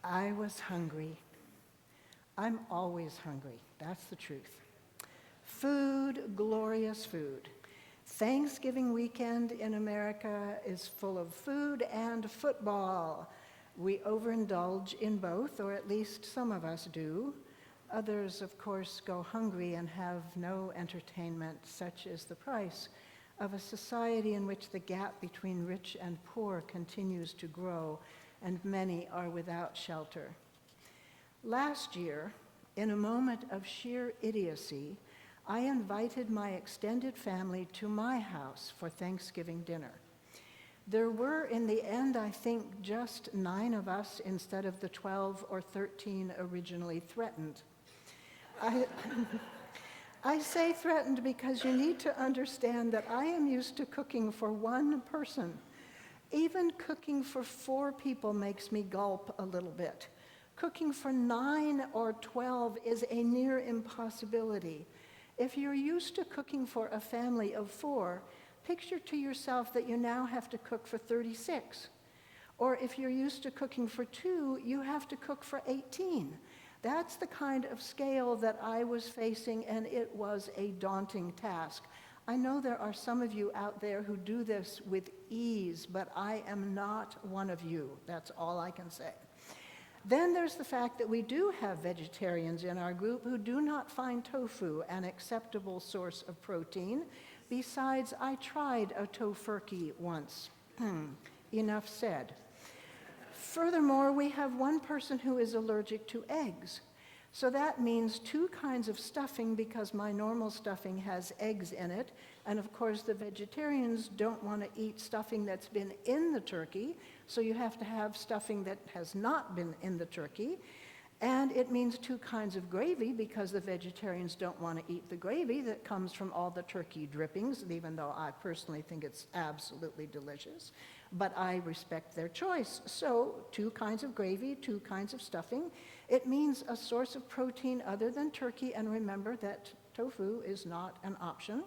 I was hungry. I'm always hungry. That's the truth. Food, glorious food. Thanksgiving weekend in America is full of food and football. We overindulge in both, or at least some of us do. Others, of course, go hungry and have no entertainment. Such is the price of a society in which the gap between rich and poor continues to grow, and many are without shelter. Last year, in a moment of sheer idiocy, I invited my extended family to my house for Thanksgiving dinner. There were, in the end, I think, just 9 of us instead of the 12 or 13 originally threatened. I say threatened because you need to understand that I am used to cooking for one person. Even cooking for 4 people makes me gulp a little bit. Cooking for 9 or 12 is a near impossibility. If you're used to cooking for a family of 4, picture to yourself that you now have to cook for 36. Or if you're used to cooking for 2, you have to cook for 18. That's the kind of scale that I was facing, and it was a daunting task. I know there are some of you out there who do this with ease, but I am not one of you. That's all I can say. Then there's the fact that we do have vegetarians in our group who do not find tofu an acceptable source of protein. Besides, I tried a tofurkey once. Enough said. Furthermore, we have one person who is allergic to eggs. So that means 2 kinds of stuffing because my normal stuffing has eggs in it. And of course, the vegetarians don't want to eat stuffing that's been in the turkey. So you have to have stuffing that has not been in the turkey. And it means 2 kinds of gravy because the vegetarians don't want to eat the gravy that comes from all the turkey drippings, even though I personally think it's absolutely delicious. But I respect their choice. So 2 kinds of gravy, 2 kinds of stuffing. It means a source of protein other than turkey, and remember that tofu is not an option.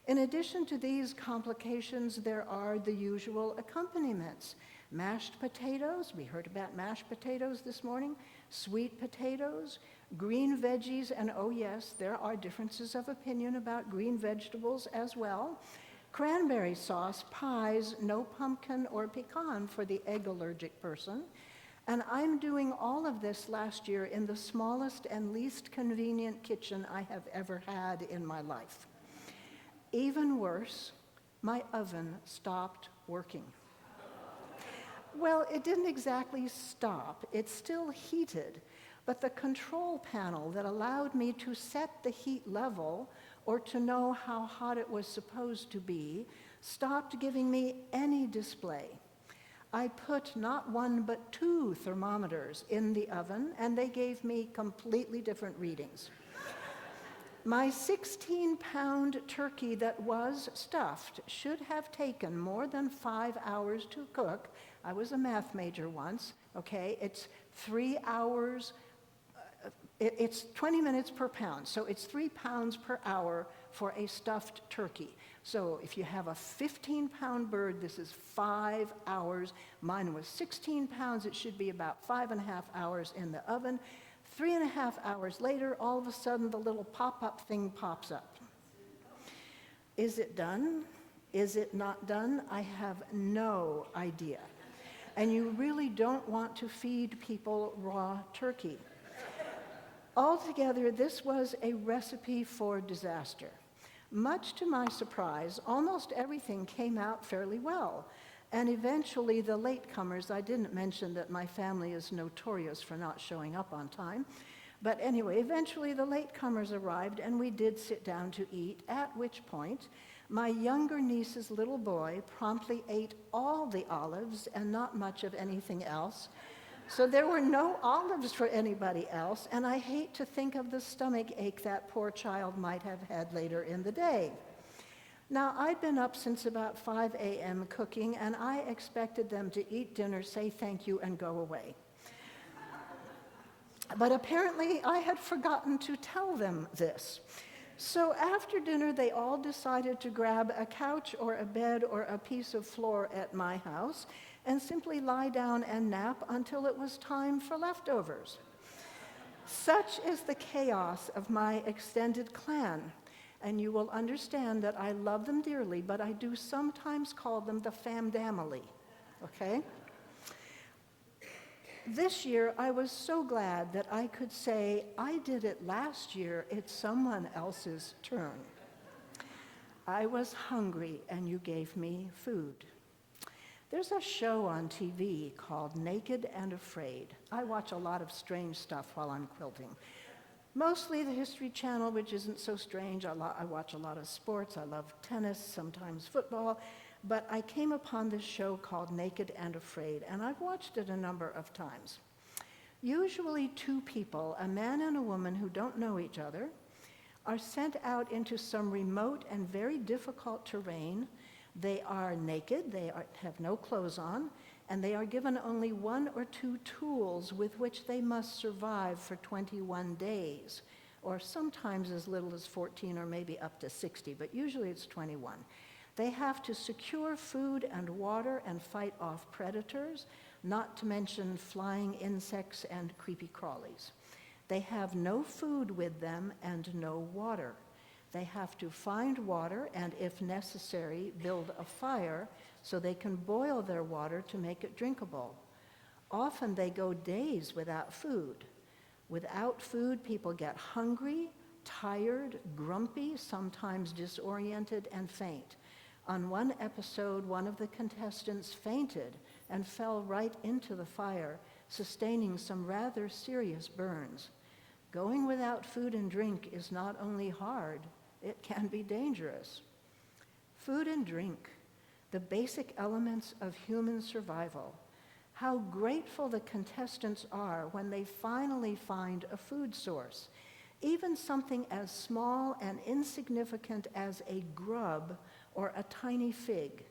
In addition to these complications, there are the usual accompaniments. Mashed potatoes, we heard about mashed potatoes this morning, sweet potatoes, green veggies, and oh yes, there are differences of opinion about green vegetables as well. Cranberry sauce, pies, no pumpkin or pecan for the egg allergic person. And I'm doing all of this last year in the smallest and least convenient kitchen I have ever had in my life. Even worse, my oven stopped working. Well, it didn't exactly stop. It still heated, but the control panel that allowed me to set the heat level or to know how hot it was supposed to be stopped giving me any display. I put not 1 but 2 thermometers in the oven, and they gave me completely different readings. My 16-pound turkey that was stuffed should have taken more than 5 hours to cook. I was a math major once, okay? It's 3 hours, it's 20 minutes per pound, so it's 3 pounds per hour for a stuffed turkey. So if you have a 15-pound bird, this is 5 hours. Mine was 16 pounds. It should be about 5.5 hours in the oven. 3.5 hours later, all of a sudden, the little pop-up thing pops up. Is it done? Is it not done? I have no idea. And you really don't want to feed people raw turkey. Altogether, this was a recipe for disaster. Much to my surprise, almost everything came out fairly well. And eventually, the latecomers, I didn't mention that my family is notorious for not showing up on time. But anyway, eventually the latecomers arrived, and we did sit down to eat, at which point my younger niece's little boy promptly ate all the olives and not much of anything else. So there were no olives for anybody else, and I hate to think of the stomach ache that poor child might have had later in the day. Now, I'd been up since about 5 a.m. cooking, and I expected them to eat dinner, say thank you, and go away. But apparently, I had forgotten to tell them this. So after dinner, they all decided to grab a couch or a bed or a piece of floor at my house and simply lie down and nap until it was time for leftovers. Such is the chaos of my extended clan, and you will understand that I love them dearly, but I do sometimes call them the famdamily, okay? This year, I was so glad that I could say, I did it last year, it's someone else's turn. I was hungry, and you gave me food. There's a show on TV called Naked and Afraid. I watch a lot of strange stuff while I'm quilting. Mostly the History Channel, which isn't so strange. I watch a lot of sports. I love tennis, sometimes football. But I came upon this show called Naked and Afraid, and I've watched it a number of times. Usually two people, a man and a woman who don't know each other, are sent out into some remote and very difficult terrain. They are naked, have no clothes on, and they are given only 1 or 2 tools with which they must survive for 21 days, or sometimes as little as 14 or maybe up to 60, but usually it's 21. They have to secure food and water and fight off predators, not to mention flying insects and creepy crawlies. They have no food with them and no water. They have to find water and, if necessary, build a fire so they can boil their water to make it drinkable. Often they go days without food. Without food, people get hungry, tired, grumpy, sometimes disoriented, and faint. On one episode, one of the contestants fainted and fell right into the fire, sustaining some rather serious burns. Going without food and drink is not only hard, it can be dangerous. Food and drink, the basic elements of human survival. How grateful the contestants are when they finally find a food source, even something as small and insignificant as a grub or a tiny fig.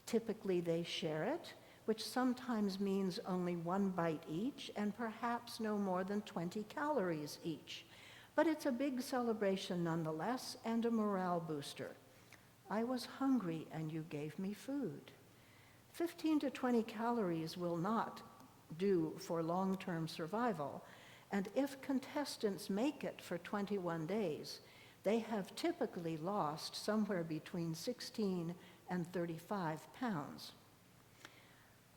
Typically they share it, which sometimes means only 1 bite each and perhaps no more than 20 calories each. But it's a big celebration nonetheless and a morale booster. I was hungry and you gave me food. 15 to 20 calories will not do for long-term survival, and if contestants make it for 21 days, they have typically lost somewhere between 16 and 35 pounds.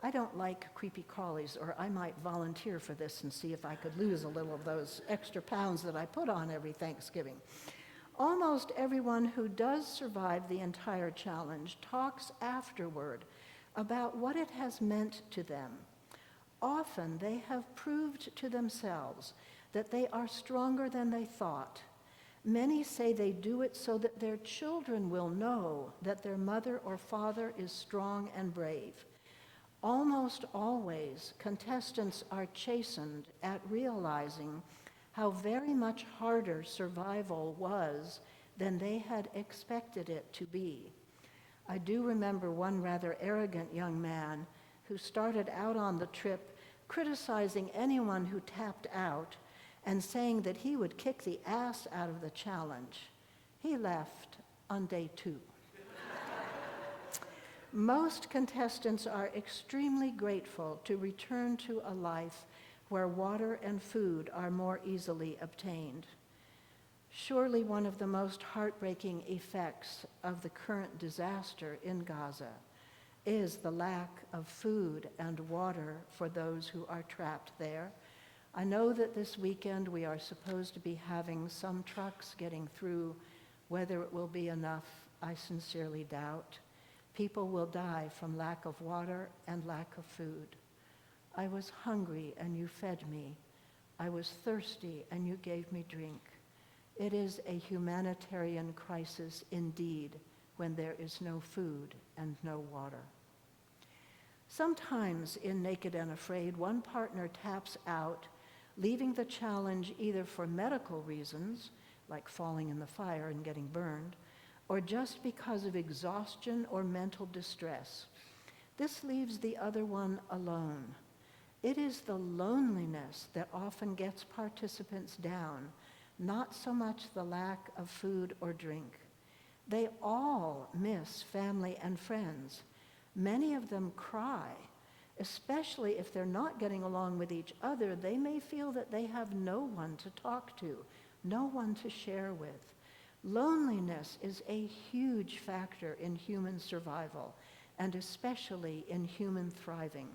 I don't like creepy crawlies, or I might volunteer for this and see if I could lose a little of those extra pounds that I put on every Thanksgiving. Almost everyone who does survive the entire challenge talks afterward about what it has meant to them. Often they have proved to themselves that they are stronger than they thought. Many say they do it so that their children will know that their mother or father is strong and brave. Almost always, contestants are chastened at realizing how very much harder survival was than they had expected it to be. I do remember one rather arrogant young man who started out on the trip criticizing anyone who tapped out and saying that he would kick the ass out of the challenge. He left on day 2. Most contestants are extremely grateful to return to a life where water and food are more easily obtained. Surely one of the most heartbreaking effects of the current disaster in Gaza is the lack of food and water for those who are trapped there. I know that this weekend we are supposed to be having some trucks getting through. Whether it will be enough, I sincerely doubt. People will die from lack of water and lack of food. I was hungry and you fed me. I was thirsty and you gave me drink. It is a humanitarian crisis indeed when there is no food and no water. Sometimes in Naked and Afraid, one partner taps out, leaving the challenge either for medical reasons, like falling in the fire and getting burned, or just because of exhaustion or mental distress. This leaves the other one alone. It is the loneliness that often gets participants down, not so much the lack of food or drink. They all miss family and friends. Many of them cry. Especially if they're not getting along with each other, they may feel that they have no one to talk to, no one to share with. Loneliness is a huge factor in human survival, and especially in human thriving.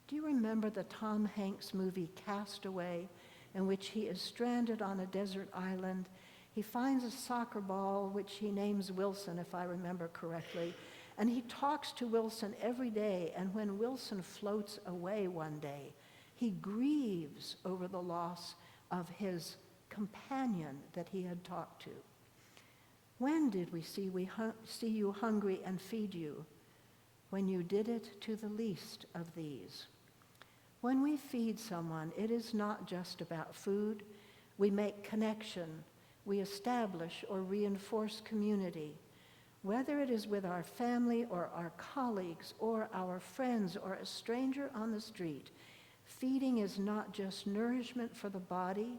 Do you remember the Tom Hanks movie Cast Away, in which he is stranded on a desert island? He finds a soccer ball, which he names Wilson, if I remember correctly, and he talks to Wilson every day, and when Wilson floats away one day, he grieves over the loss of his companion that he had talked to. When did we see you hungry and feed you? When you did it to the least of these. When we feed someone, it is not just about food. We make connection. We establish or reinforce community. Whether it is with our family or our colleagues or our friends or a stranger on the street, feeding is not just nourishment for the body,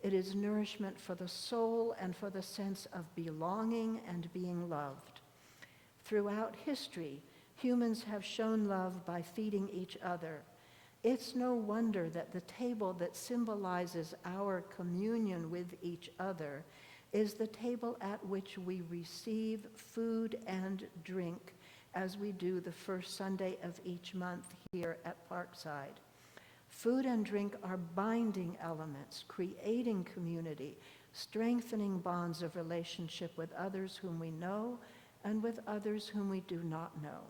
it is nourishment for the soul and for the sense of belonging and being loved. Throughout history, humans have shown love by feeding each other. It's no wonder that the table that symbolizes our communion with each other is the table at which we receive food and drink, as we do the first Sunday of each month here at Parkside. Food and drink are binding elements, creating community, strengthening bonds of relationship with others whom we know and with others whom we do not know.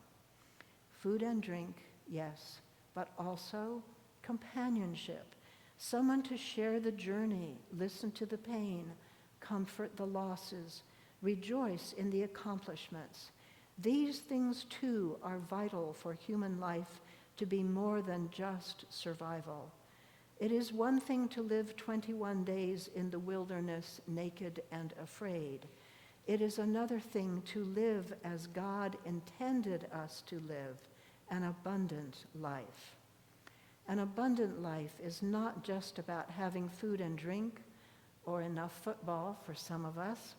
Food and drink, yes, but also companionship, someone to share the journey, listen to the pain, comfort the losses, rejoice in the accomplishments. These things too are vital for human life to be more than just survival. It is one thing to live 21 days in the wilderness naked and afraid. It is another thing to live as God intended us to live, an abundant life. An abundant life is not just about having food and drink, or enough football for some of us.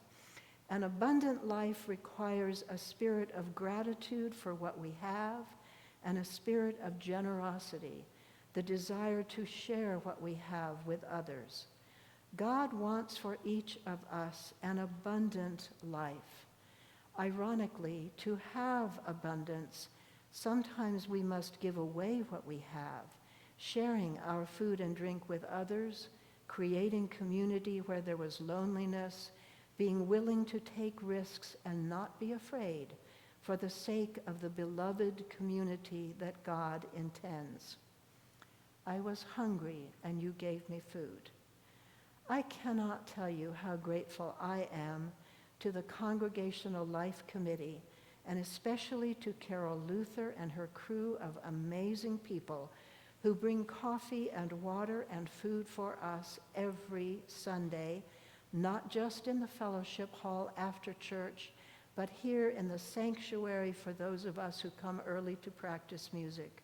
An abundant life requires a spirit of gratitude for what we have and a spirit of generosity, the desire to share what we have with others. God wants for each of us an abundant life. Ironically, to have abundance, sometimes we must give away what we have, sharing our food and drink with others, creating community where there was loneliness, being willing to take risks and not be afraid for the sake of the beloved community that God intends. I was hungry and you gave me food. I cannot tell you how grateful I am to the Congregational Life Committee, and especially to Carol Luther and her crew of amazing people who bring coffee and water and food for us every Sunday, not just in the fellowship hall after church, but here in the sanctuary for those of us who come early to practice music.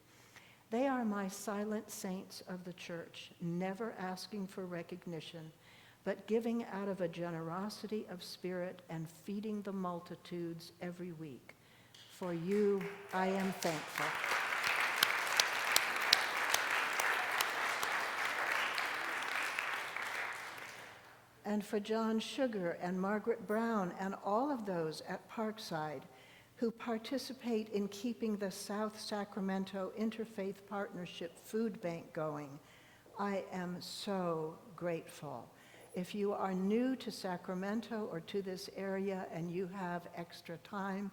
They are my silent saints of the church, never asking for recognition, but giving out of a generosity of spirit and feeding the multitudes every week. For you, I am thankful. And for John Sugar and Margaret Brown and all of those at Parkside who participate in keeping the South Sacramento Interfaith Partnership Food Bank going, I am so grateful. If you are new to Sacramento or to this area and you have extra time,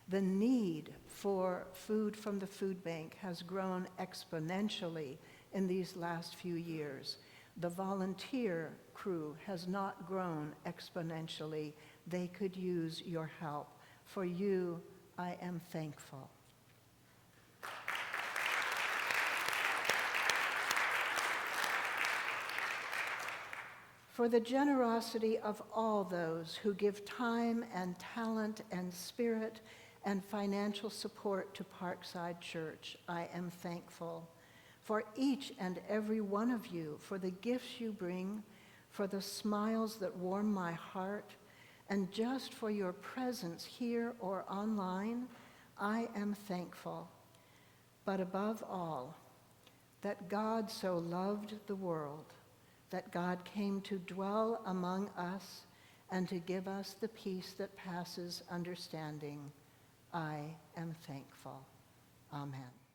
the need for food from the food bank has grown exponentially in these last few years. The volunteer crew has not grown exponentially. They could use your help. For you, I am thankful. For the generosity of all those who give time and talent and spirit and financial support to Parkside Church, I am thankful. For each and every one of you, for the gifts you bring, for the smiles that warm my heart, and just for your presence here or online, I am thankful. but above all, that God so loved the world, that God came to dwell among us and to give us the peace that passes understanding. I am thankful. Amen.